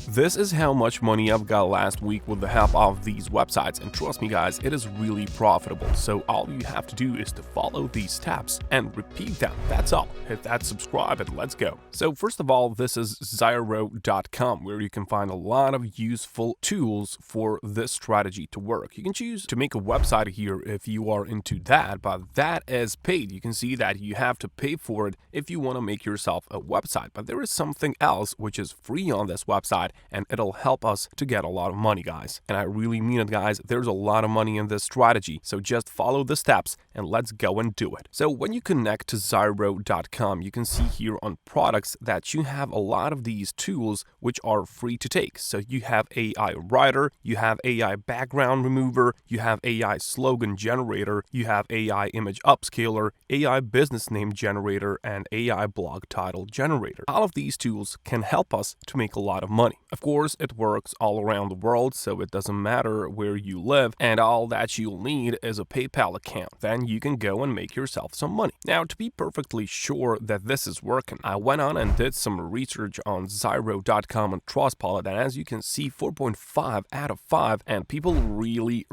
This is how much money I've got last week with the help of these websites, and trust me guys, it is really profitable. So all you have to do is to follow these steps and repeat them. That's all. Hit that subscribe and let's go. So first of all, this is Xero.com, where you can find a lot of useful tools for this strategy to work. You can choose to make a website here if you are into that, but that is paid. You can see that you have to pay for it if you want to make yourself a website, but there is something else which is free on this website, and it'll help us to get a lot of money, guys. And I really mean it, guys. There's a lot of money in this strategy. So just follow the steps and let's go and do it. So when you connect to Xero.com, you can see here on products that you have a lot of these tools which are free to take. So you have AI writer, you have AI background remover, you have AI slogan generator, you have AI image upscaler, AI business name generator, and AI blog title generator. All of these tools can help us to make a lot of money. Of course, it works all around the world, so it doesn't matter where you live, and all that you'll need is a PayPal account. Then you can go and make yourself some money. Now, to be perfectly sure that this is working, I went on and did some research on Xero.com and Trustpilot, and as you can see, 4.5 out of 5, and people really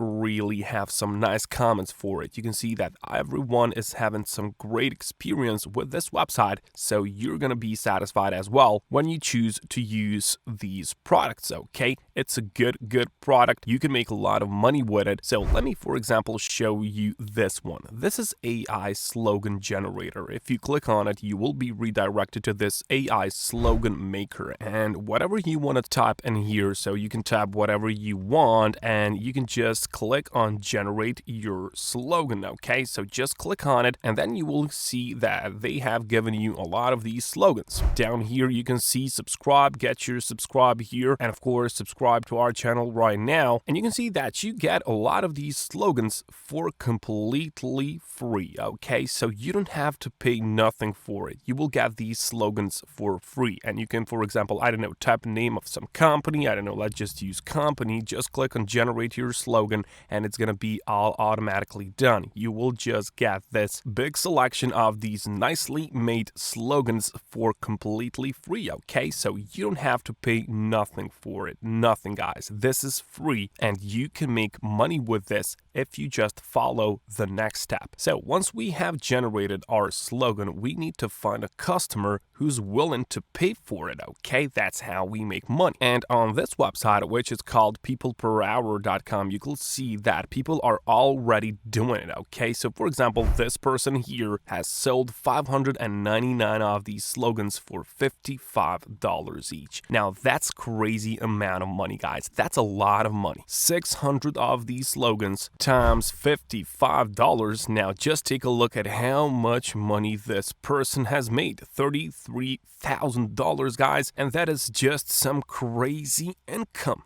have some nice comments for it. You can see that everyone is having some great experience with this website, so you're gonna be satisfied as well when you choose to use these products. Okay, it's a good product. You can make a lot of money with it. So let me, for example, show you this one. This is AI slogan generator. If you click on it, you will be redirected to this AI slogan maker, and whatever you want to type in here, so you can type whatever you want and you can just click on generate your slogan. Okay, so just click on it and then you will see that they have given you a lot of these slogans. Down here you can see subscribe, get your subscribe here, and of course subscribe to our channel right now, and you can see that you get a lot of these slogans for completely free. Okay, so you don't have to pay nothing for it. You will get these slogans for free, and you can, for example, I don't know, type the name of some company. I don't know, let's just use company. Just click on generate your slogan and it's gonna be all automatically done. You will just get this big selection of these nicely made slogans for completely free. Okay, so you don't have to pay nothing for it. Nothing, guys. This is free and you can make money with this if you just follow the next step. So once we have generated our slogan, we need to find a customer who's willing to pay for it. Okay, that's how we make money. And on this website, which is called peopleperhour.com, you can see that people are already doing it. Okay, so for example, this person here has sold 599 of these slogans for $55 each. Now that's crazy amount of money, guys. That's a lot of money. 600 of these slogans times $55. Now just take a look at how much money this person has made. $33,000, guys, and that is just some crazy income.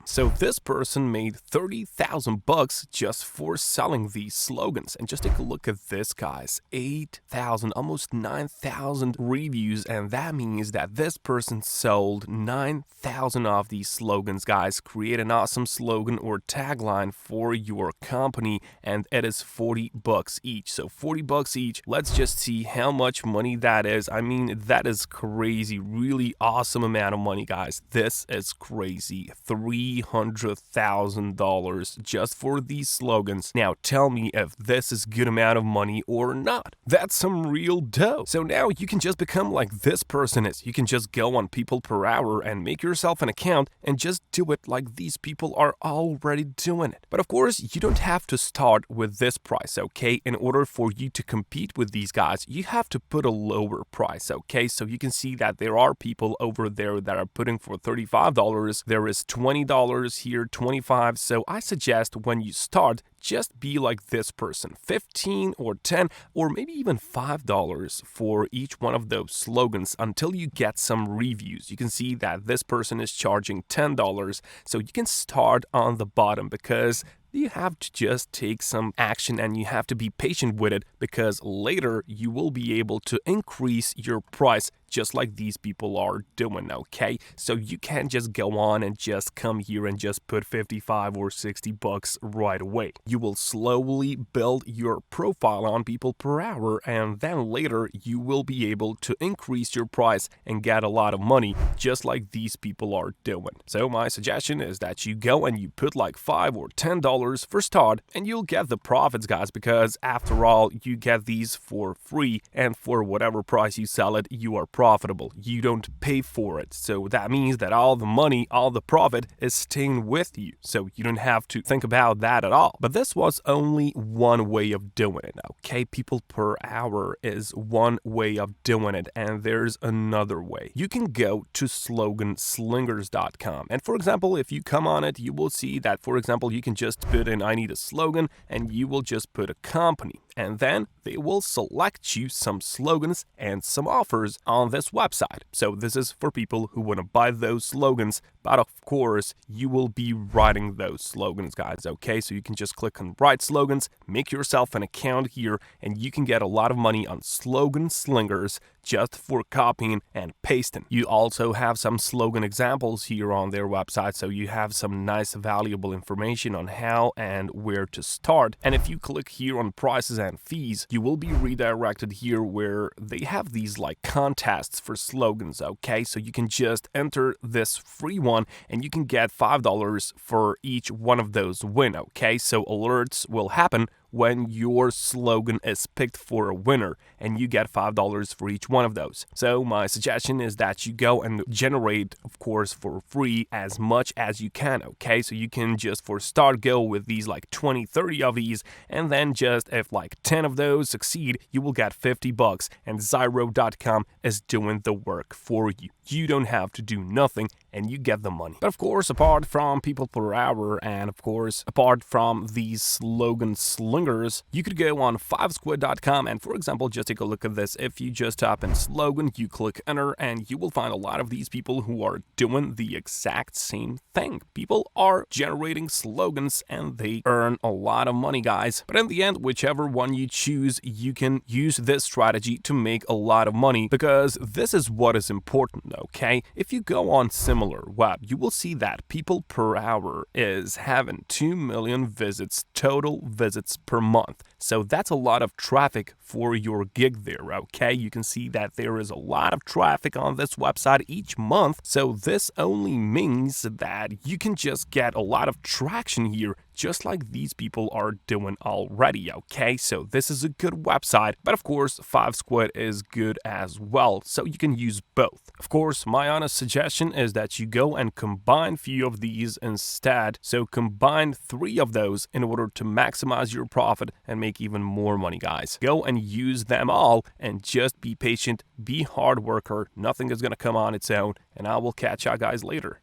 So this person made 30,000 bucks just for selling these slogans. And just take a look at this, guys. 8,000, almost 9,000 reviews, and that means that this person sold 9,000 of these slogans, guys. Create an awesome slogan or tagline for your company, and it is 40 bucks each. So 40 bucks each. Let's just see how much money that is. I mean, that is crazy. Really awesome amount of money, guys. This is crazy. $300,000 just for these slogans. Now tell me if this is good amount of money or not. That's some real dough. So now you can just become like this person is. You can just go on People Per Hour and make yourself an account and just do it like these people are already doing it. But of course, you don't have to start with this price, okay? In order for you to compete with these guys, you have to put a lower price, okay? So you can see that there are people over there that are putting for $35. There is $20 here, $25. So I suggest when you start, just be like this person, 15 or 10 or maybe even $5 for each one of those slogans until you get some reviews. You can see that this person is charging $10, so you can start on the bottom because you have to just take some action and you have to be patient with it, because later you will be able to increase your price just like these people are doing, okay? So you can't just go on and just come here and just put 55 or 60 bucks right away. You will slowly build your profile on people per hour, and then later you will be able to increase your price and get a lot of money, just like these people are doing. So my suggestion is that you go and you put like $5 or $10 for start, and you'll get the profits, guys, because after all, you get these for free, and for whatever price you sell it, you are profitable. You don't pay for it. So that means that all the money, all the profit is staying with you. So you don't have to think about that at all. But this was only one way of doing it, okay? People per hour is one way of doing it, and there's another way. You can go to sloganslingerscom, and for example, if you come on it, you will see that, for example, you can just put in "I need a slogan," and you will just put a company, and then they will select you some slogans and some offers on this website. So this is for people who want to buy those slogans, but of course you will be writing those slogans, guys, okay? So you can just click on write slogans, make yourself an account here, and you can get a lot of money on Slogan Slingers just for copying and pasting. You also have some slogan examples here on their website, so you have some nice valuable information on how and where to start. And if you click here on prices and fees, you will be redirected here where they have these like contests for slogans, okay? So you can just enter this free one and you can get $5 for each one of those win, okay? So alerts will happen when your slogan is picked for a winner, and you get $5 for each one of those. So my suggestion is that you go and generate, of course, for free as much as you can, okay? So you can just for start go with these like 20, 30 of these, and then just if like 10 of those succeed, you will get 50 bucks, and Zyro.com is doing the work for you. You don't have to do nothing, and you get the money. But of course, apart from people per hour, and of course, apart from these slogan slingers, you could go on Fivesquared.com, and for example, just take a look at this. If you just type in slogan, you click enter, and you will find a lot of these people who are doing the exact same thing. People are generating slogans, and they earn a lot of money, guys. But in the end, whichever one you choose, you can use this strategy to make a lot of money, because this is what is important, okay? If you go on SimilarWeb, you will see that people per hour is having 2 million visits, total visits per month. So that's a lot of traffic for your gig there, okay? You can see that there is a lot of traffic on this website each month. So this only means that you can just get a lot of traction here, just like these people are doing already, okay? So this is a good website, but of course, Fivesquared is good as well, so you can use both. Of course, my honest suggestion is that you go and combine few of these instead, so combine 3 of those in order to maximize your profit and make even more money, guys. Go and use them all, and just be patient, be hard worker, nothing is gonna come on its own, and I will catch you guys later.